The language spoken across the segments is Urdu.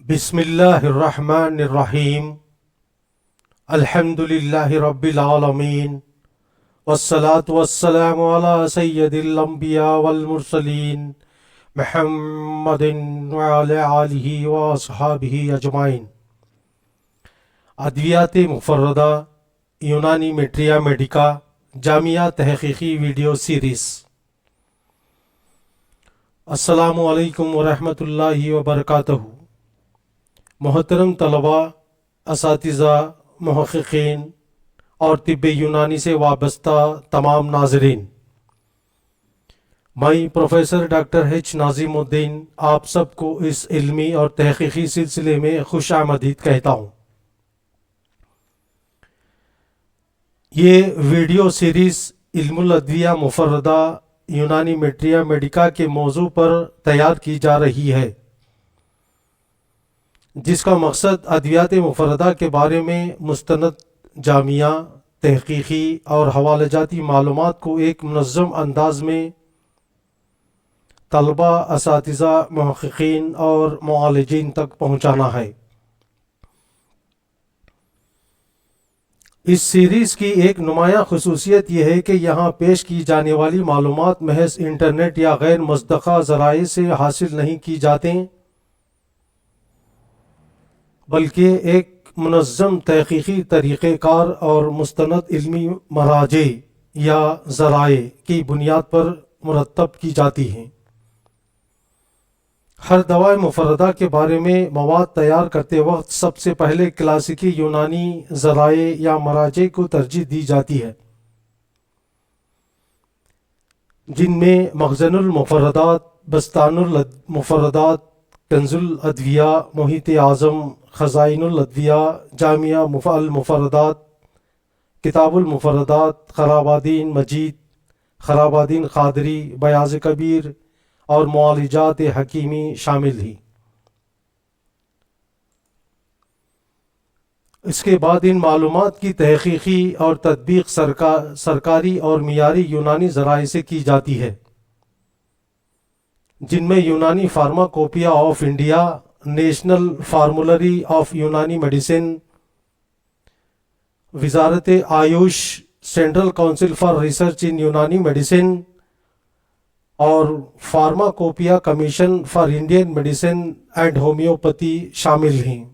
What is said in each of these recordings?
بسم اللہ الرحمن الرحیم الحمد للہ رب العالمین والصلاة والسلام علی سید الانبیاء والمرسلین محمد وعلی آلہ واصحابہ اجمعین۔ ادویات مفردہ یونانی میٹریا میڈیکا جامعہ تحقیقی ویڈیو سیریز۔ السلام علیکم ورحمۃ اللہ وبرکاتہ۔ محترم طلباء، اساتذہ، محققین اور طب یونانی سے وابستہ تمام ناظرین، میں پروفیسر ڈاکٹر ایچ ناظم الدین آپ سب کو اس علمی اور تحقیقی سلسلے میں خوش آمدید کہتا ہوں۔ یہ ویڈیو سیریز علم الادویہ مفردہ یونانی میٹریا میڈیکا کے موضوع پر تیار کی جا رہی ہے، جس کا مقصد ادویات مفردہ کے بارے میں مستند جامعہ تحقیقی اور حوالہ جاتی معلومات کو ایک منظم انداز میں طلباء، اساتذہ، محققین اور معالجین تک پہنچانا ہے۔ اس سیریز کی ایک نمایاں خصوصیت یہ ہے کہ یہاں پیش کی جانے والی معلومات محض انٹرنیٹ یا غیر مصدقہ ذرائع سے حاصل نہیں کی جاتے، بلکہ ایک منظم تحقیقی طریقہ کار اور مستند علمی مراجع یا ذرائع کی بنیاد پر مرتب کی جاتی ہیں۔ ہر دوا مفردہ کے بارے میں مواد تیار کرتے وقت سب سے پہلے کلاسیکی یونانی ذرائع یا مراجع کو ترجیح دی جاتی ہے، جن میں مخزن المفردات، بستان المفردات، کنز الادویہ، محیط اعظم، خزائن الادویہ، جامعہ المفردات، کتاب المفردات، خرابادین مجید، خرابادین قادری، بیاض کبیر اور معالجات حکیمی شامل ہیں۔ اس کے بعد ان معلومات کی تحقیقی اور تطبیق سرکاری اور معیاری یونانی ذرائع سے کی جاتی ہے، جن میں Unani pharmacopoeia of India, national formulary of Unani medicine, وزارت AYUSH, central council for research in Unani medicine اور pharmacopoeia commission for Indian medicine and homoeopathy شامل ہیں۔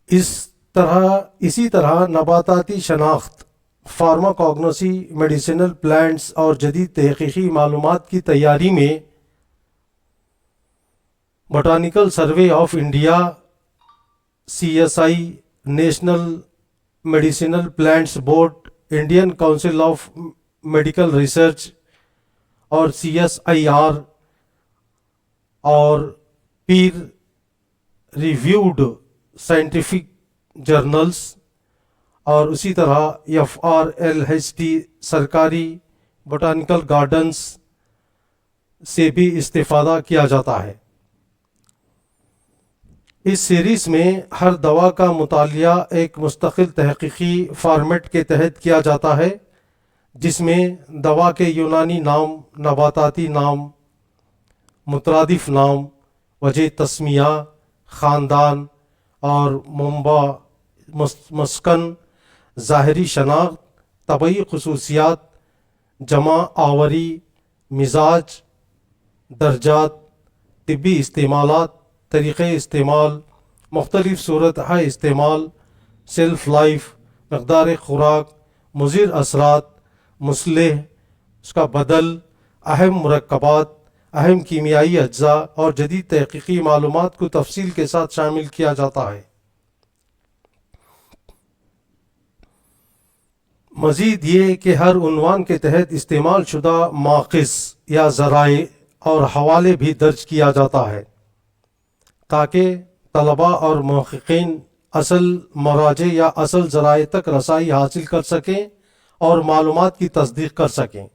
اسی طرح نباتاتی شناخت، فارماکوگنوسی، میڈیسنل پلانٹس اور جدید تحقیقی معلومات کی تیاری میں botanical survey of India, CSI، national medicinal plants board, Indian council of medical research اور CSIR اور پیر ریویوڈ سائنٹیفک جرنلز اور اسی طرح FRLHT سرکاری بوٹانیکل گارڈنز سے بھی استفادہ کیا جاتا ہے۔ اس سیریز میں ہر دوا کا مطالعہ ایک مستقل تحقیقی فارمیٹ کے تحت کیا جاتا ہے، جس میں دوا کے یونانی نام، نباتاتی نام، مترادف نام، وجہ تسمیہ، خاندان اور منبع، مسکن، ظاہری شناخت، طبعی خصوصیات، جمع آوری، مزاج، درجات، طبی استعمالات، طریقہ استعمال، مختلف صورتحائے استعمال، شیلف لائف، مقدار خوراک، مضر اثرات، مصلح، اس کا بدل، اہم مرکبات، اہم کیمیائی اجزاء اور جدید تحقیقی معلومات کو تفصیل کے ساتھ شامل کیا جاتا ہے۔ مزید یہ کہ ہر عنوان کے تحت استعمال شدہ ماخذ یا ذرائع اور حوالے بھی درج کیا جاتا ہے، تاکہ طلباء اور محققین اصل مراجع یا اصل ذرائع تک رسائی حاصل کر سکیں اور معلومات کی تصدیق کر سکیں۔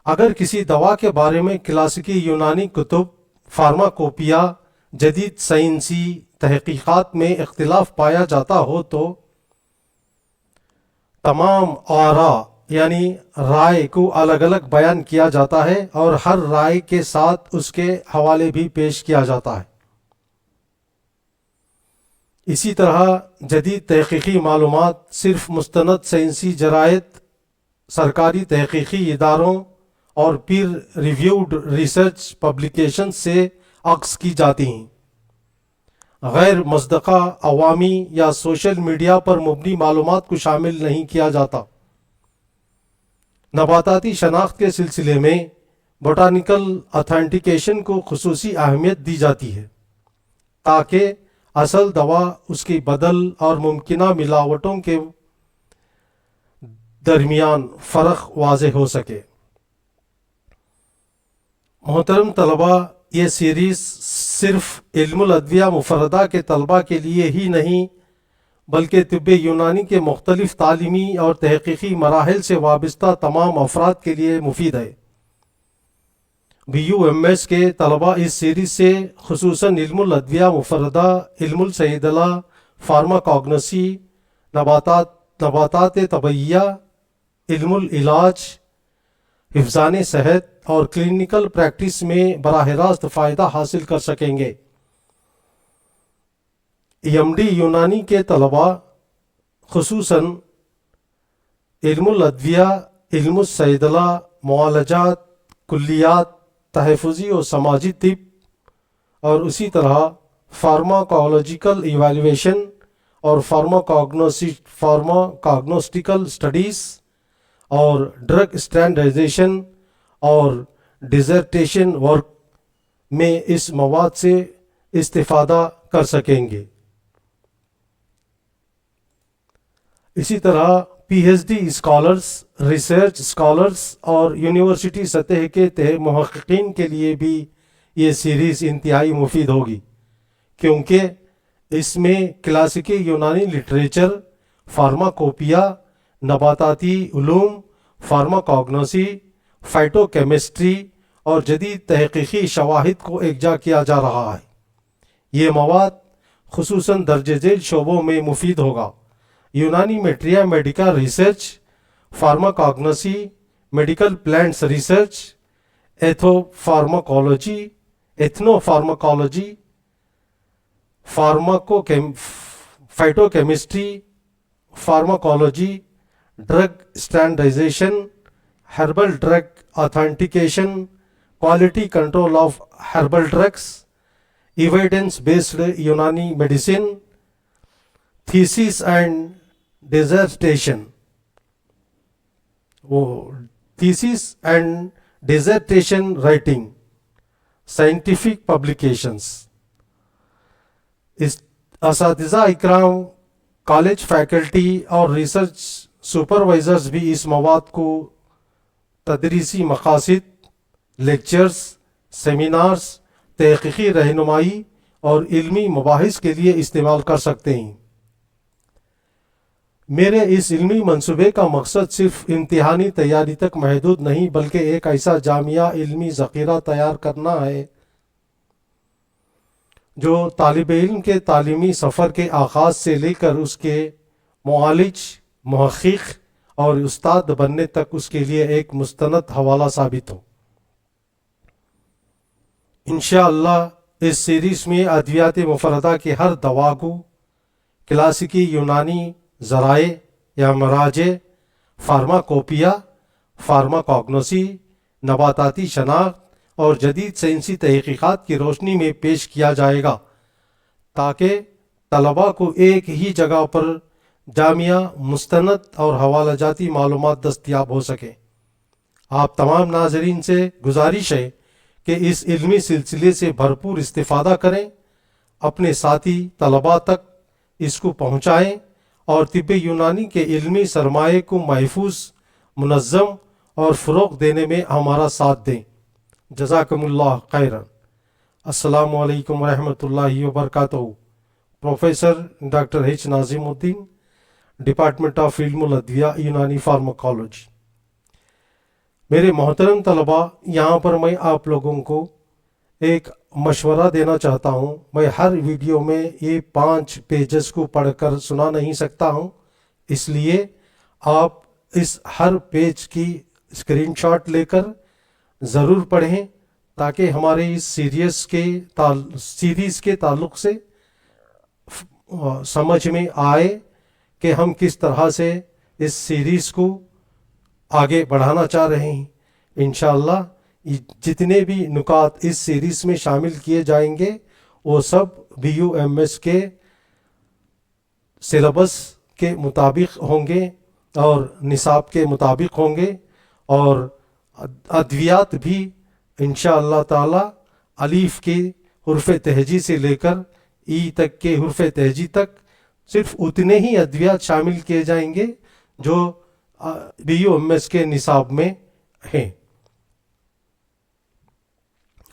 اگر کسی دوا کے بارے میں کلاسیکی یونانی کتب، فارماکوپیا، جدید سائنسی تحقیقات میں اختلاف پایا جاتا ہو تو تمام آراء یعنی رائے کو الگ الگ بیان کیا جاتا ہے اور ہر رائے کے ساتھ اس کے حوالے بھی پیش کیا جاتا ہے۔ اسی طرح جدید تحقیقی معلومات صرف مستند سائنسی جرائد، سرکاری تحقیقی اداروں اور پیر ریویوڈ ریسرچ پبلیکیشن سے اخذ کی جاتی ہیں۔ غیر مصدقہ عوامی یا سوشل میڈیا پر مبنی معلومات کو شامل نہیں کیا جاتا۔ نباتاتی شناخت کے سلسلے میں بوٹانیکل اتھینٹیکیشن کو خصوصی اہمیت دی جاتی ہے تاکہ اصل دوا، اس کی بدل اور ممکنہ ملاوٹوں کے درمیان فرق واضح ہو سکے۔ محترم طلباء، یہ سیریز صرف علم الادویہ مفردہ کے طلباء کے لیے ہی نہیں بلکہ طب یونانی کے مختلف تعلیمی اور تحقیقی مراحل سے وابستہ تمام افراد کے لیے مفید ہے۔ BUMS کے طلباء اس سیریز سے خصوصاً علم الادویہ مفردہ، علم الصیدلہ، فارماکوگنوسی، نباتات طبیعیہ، علم العلاج، حفظان صحت اور کلینکل پریکٹس میں براہ راست فائدہ حاصل کر سکیں گے۔ MD یونانی کے طلباء خصوصاً علم الادویہ، علم الصیدلہ، معالجات، کلیات، تحفظی و سماجی طب اور اسی طرح فارماکولوجیکل ایویلویشن اور فارماکوگنوسٹیکل سٹڈیز اور ڈرگ اسٹینڈرڈائزیشن اور ڈیزرٹیشن ورک میں اس مواد سے استفادہ کر سکیں گے۔ اسی طرح PhD اسکالرز، ریسرچ اسکالرز اور یونیورسٹی سطح کے محققین کے لیے بھی یہ سیریز انتہائی مفید ہوگی، کیونکہ اس میں کلاسیکی یونانی لٹریچر، فارماکوپیا، نباتاتی علوم، فارماکوگنوسی، فائٹو کیمسٹری اور جدید تحقیقی شواہد کو یکجا کیا جا رہا ہے۔ یہ مواد خصوصاً درج ذیل شعبوں میں مفید ہوگا: Unani materia medica research, pharmacognosy, medical plants research, ethnopharmacology, phytochemistry, pharmacology, drug standardization, herbal drug authentication, quality control of herbal drugs, evidence based Unani medicine, thesis and dissertation, writing, scientific publications. اساتذہ اکرام، کالج فیکلٹی اور ریسرچ سپروائزرز بھی اس مواد کو تدریسی مقاصد، لیکچرز، سیمینارز، تحقیقی رہنمائی اور علمی مباحث کے لیے استعمال کر سکتے ہیں۔ میرے اس علمی منصوبے کا مقصد صرف امتحانی تیاری تک محدود نہیں بلکہ ایک ایسا جامعہ علمی ذخیرہ تیار کرنا ہے جو طالب علم کے تعلیمی سفر کے آغاز سے لے کر اس کے معالج، محقق اور استاد بننے تک اس کے لیے ایک مستند حوالہ ثابت ہو۔ انشاءاللہ اس سیریز میں ادویات مفردہ کے ہر دوا کو کلاسیکی یونانی ذرائع یا مراجع، فارماکوپیا، فارماکوگنوسی، نباتاتی شناخت اور جدید سائنسی تحقیقات کی روشنی میں پیش کیا جائے گا تاکہ طلباء کو ایک ہی جگہ پر جامع، مستند اور حوالہ جاتی معلومات دستیاب ہو سکیں۔ آپ تمام ناظرین سے گزارش ہے کہ اس علمی سلسلے سے بھرپور استفادہ کریں، اپنے ساتھی طلباء تک اس کو پہنچائیں اور طب یونانی کے علمی سرمایہ کو محفوظ، منظم اور فروغ دینے میں ہمارا ساتھ دیں۔ جزاکم اللہ خیرا۔ السلام علیکم ورحمۃ اللہ وبرکاتہ۔ Professor doctor H Nazim Uddin, department of علم الادویہ، یونانی فارماکولوجی۔ میرے محترم طلباء، یہاں پر میں آپ لوگوں کو ایک مشورہ دینا چاہتا ہوں۔ میں ہر ویڈیو میں یہ 5 پیجز کو پڑھ کر سنا نہیں سکتا ہوں، اس لیے آپ اس ہر پیج کی اسکرین شاٹ لے کر ضرور پڑھیں تاکہ ہمارے اس سیریز کے تعلق سے سمجھ میں آئے کہ ہم کس طرح سے اس سیریز کو آگے بڑھانا چاہ رہے ہیں۔ انشاءاللہ جتنے بھی نکات اس سیریز میں شامل کیے جائیں گے وہ سب BUMS کے سلیبس کے مطابق ہوں گے اور نصاب کے مطابق ہوں گے، اور ادویات بھی انشاءاللہ تعالی الف کے حرف تہجی سے لے کر ای تک کے حرف تہجی تک صرف اتنے ہی ادویات شامل کیے جائیں گے جو BUMS کے نصاب میں ہیں۔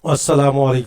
السلام علیکم۔